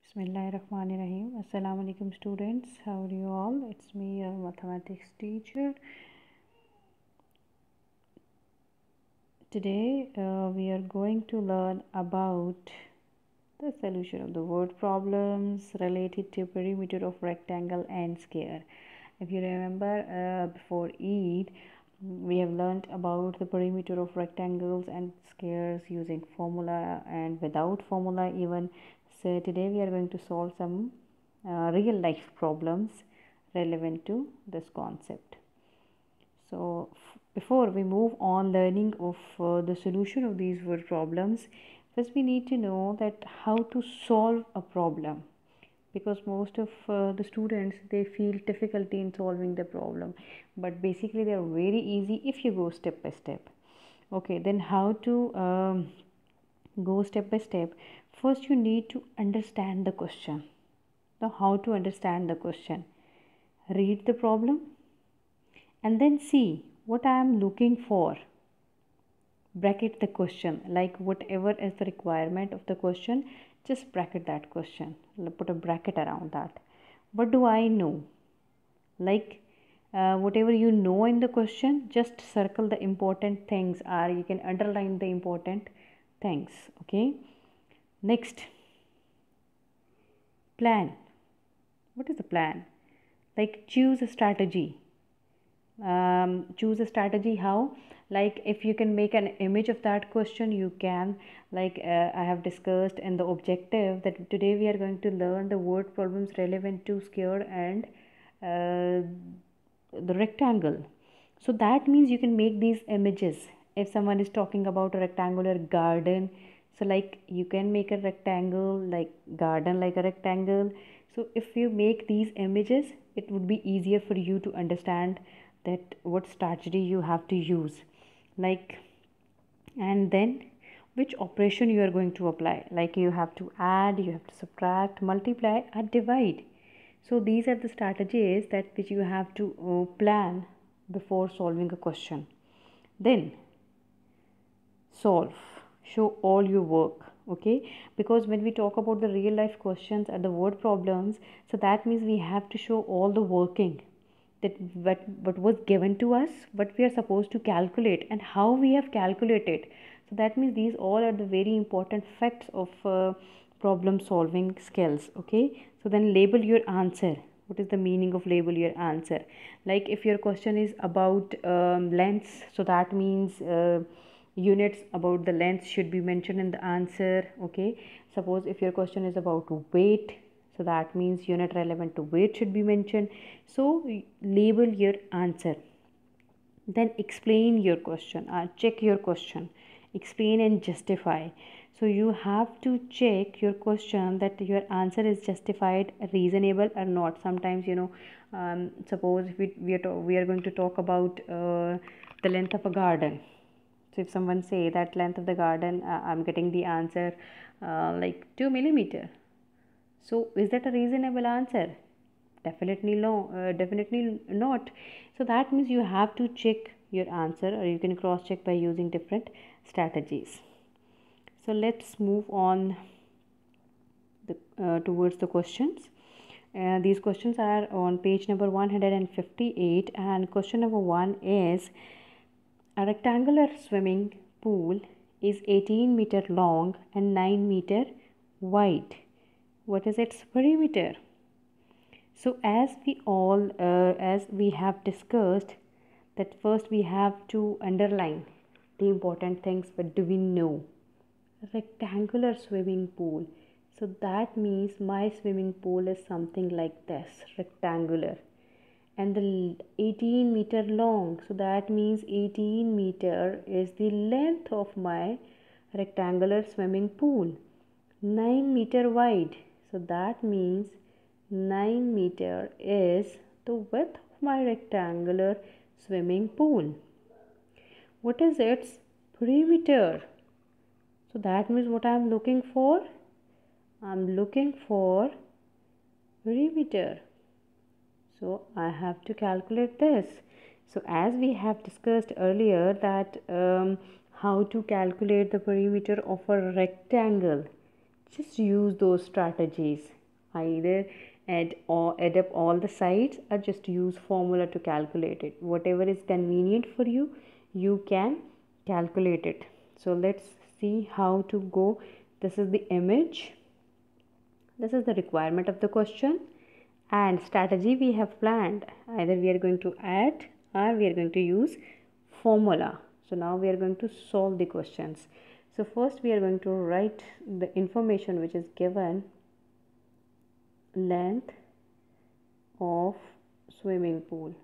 Bismillahirrahmanirrahim. Assalamu alaikum students. How are you all? It's me, your mathematics teacher. Today we are going to learn about the solution of the word problems related to perimeter of rectangle and square. If you remember, before Eid, we have learned about the perimeter of rectangles and squares using formula and without formula even. So today we are going to solve some real life problems relevant to this concept. So before we move on learning of the solution of these word problems, first we need to know that how to solve a problem, because most of the students, they feel difficulty in solving the problem, but basically they are very easy if you go step by step. Okay, then how to go step by step? First you need to understand the question. Now how to understand the question? Read the problem and then see what I am looking for. Bracket the question, like whatever is the requirement of the question, just bracket that question, put a bracket around that. What do I know? Like whatever you know in the question, just circle the important things, or you can underline the important things. Okay, next, plan. What is the plan? Like choose a strategy. Choose a strategy. How? Like if you can make an image of that question, you can, like I have discussed in the objective, that today we are going to learn the word problems relevant to square and the rectangle. So that means you can make these images. If someone is talking about a rectangular garden, so like you can make a rectangle like garden, like a rectangle. So if you make these images, it would be easier for you to understand that what strategy you have to use. Like, and then which operation you are going to apply, like you have to add, you have to subtract, multiply, or divide. So these are the strategies that which you have to plan before solving a question. Then solve, show all your work. Okay, because when we talk about the real life questions and the word problems, so that means we have to show all the working, that what was given to us, what we are supposed to calculate, and how we have calculated. So that means these all are the very important facts of problem solving skills. Okay, so then label your answer. What is the meaning of label your answer? Like if your question is about lengths, so that means units about the length should be mentioned in the answer. Okay, suppose if your question is about weight, so that means unit relevant to weight should be mentioned. So label your answer, then explain your question, check your question, explain and justify. So you have to check your question that your answer is justified, reasonable or not. Sometimes suppose we are going to talk about the length of a garden. So if someone say that length of the garden, I'm getting the answer like 2 millimeter. So is that a reasonable answer? Definitely no, definitely not. So that means you have to check your answer, or you can cross check by using different strategies. So let's move on towards the questions. These questions are on page number 158, and question number 1 is: a rectangular swimming pool is 18-meter long and 9-meter wide. What is its perimeter? So as we have discussed, that first we have to underline the important things. What do we know? Rectangular swimming pool. So that means my swimming pool is something like this, rectangular, and the 18-meter long. So that means 18-meter is the length of my rectangular swimming pool. 9-meter wide. So that means 9-meter is the width of my rectangular swimming pool. What is its perimeter? So that means what I am looking for? I am looking for perimeter. So I have to calculate this. So as we have discussed earlier that how to calculate the perimeter of a rectangle, just use those strategies. Either add up all the sides or just use formula to calculate it. Whatever is convenient for you, you can calculate it. So let's see how to go. This is the image. This is the requirement of the question, and strategy we have planned. Either we are going to add or we are going to use formula. So now we are going to solve the questions. So first we are going to write the information which is given. Length of swimming pool.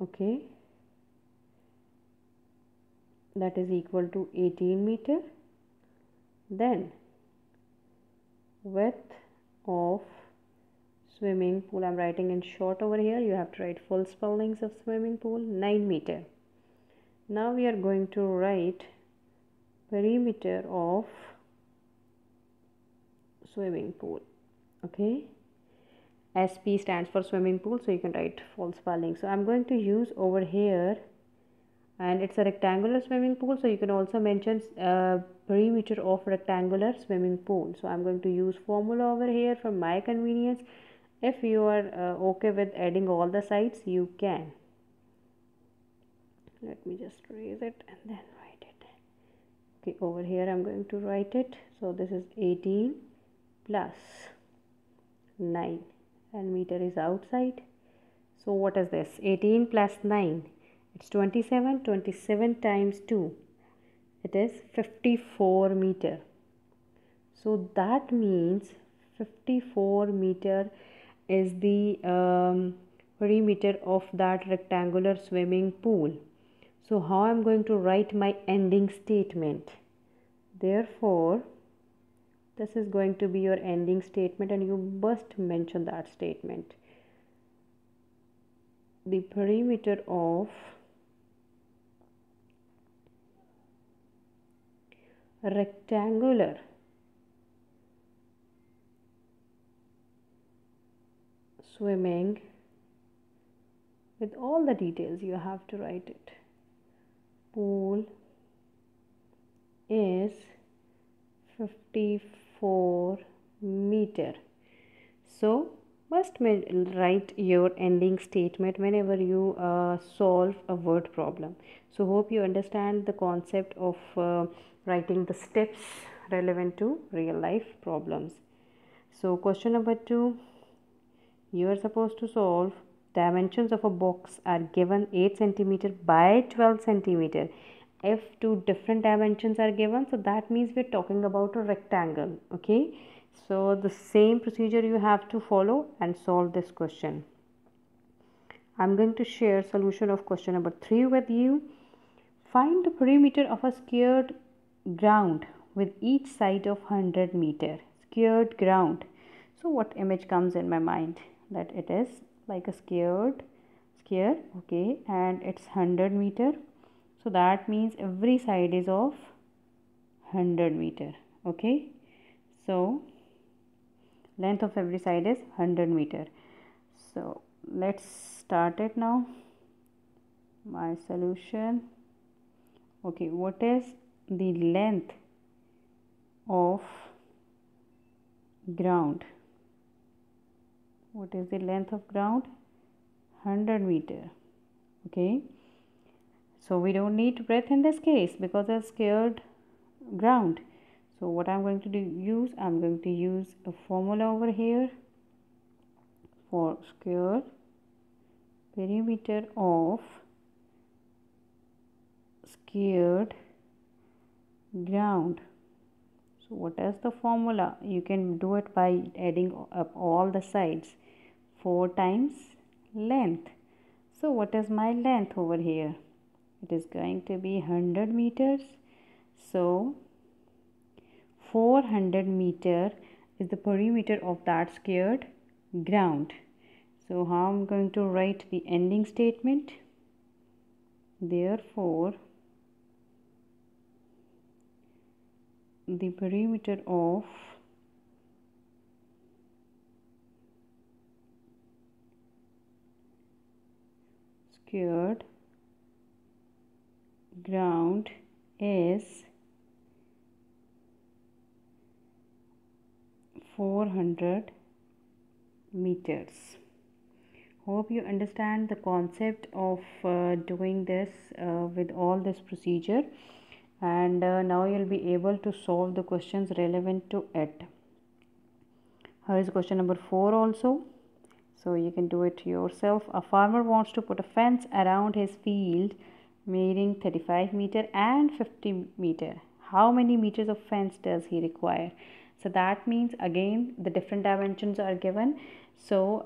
Okay, that is equal to 18 meter. Then width of swimming pool, I'm writing in short over here, you have to write full spellings of swimming pool, 9 meter. Now we are going to write perimeter of swimming pool. Okay, SP stands for swimming pool, so you can write full spelling. So I'm going to use over here, and it's a rectangular swimming pool, so you can also mention perimeter of rectangular swimming pool. So I'm going to use formula over here for my convenience. If you are okay with adding all the sides, you can. Let me just erase it and then write it. Okay, over here I'm going to write it. So this is 18 plus 9, and meter is outside. So what is this? 18 plus 9, it's 27. 27 times 2, it is 54 meter. So that means 54 meter is the perimeter of that rectangular swimming pool. So how I'm going to write my ending statement? Therefore, this is going to be your ending statement, and you must mention that statement. The perimeter of rectangular swimming, with all the details you have to write it, pool is 54 meter. So must write your ending statement whenever you solve a word problem. So hope you understand the concept of writing the steps relevant to real life problems. So question number 2, you are supposed to solve. Dimensions of a box are given 8 centimeter by 12 centimeter. If two different dimensions are given, so that means we're talking about a rectangle. Okay, so the same procedure you have to follow and solve this question. I'm going to share solution of question number 3 with you. Find the perimeter of a squared ground with each side of 100 meter. Squared ground. So what image comes in my mind? That it is like a square, okay, and it's 100 meter. So that means every side is of 100 meter. Okay, so length of every side is 100 meter. So let's start it now. My solution. Okay, what is the length of ground? What is the length of ground? 100 meter. Okay, so we don't need breadth in this case because it's squared ground. So what I'm going to use, I'm going to use a formula over here for square perimeter of squared ground. So what is the formula? You can do it by adding up all the sides. 4 times length. So what is my length over here? It is going to be 100 meters. So 400 meter is the perimeter of that squared ground. So how I'm going to write the ending statement? Therefore, the perimeter of squared ground is 400 meters. Hope you understand the concept of doing this with all this procedure, and now you'll be able to solve the questions relevant to it. Here is question number 4 also. So you can do it yourself. A farmer wants to put a fence around his field measuring 35 meter and 50 meter. How many meters of fence does he require? So that means again the different dimensions are given. So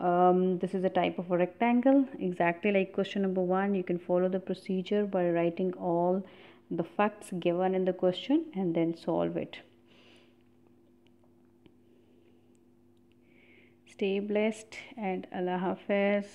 this is a type of a rectangle, exactly like question number 1. You can follow the procedure by writing all the facts given in the question and then solve it. Stay blessed and Allah Hafiz.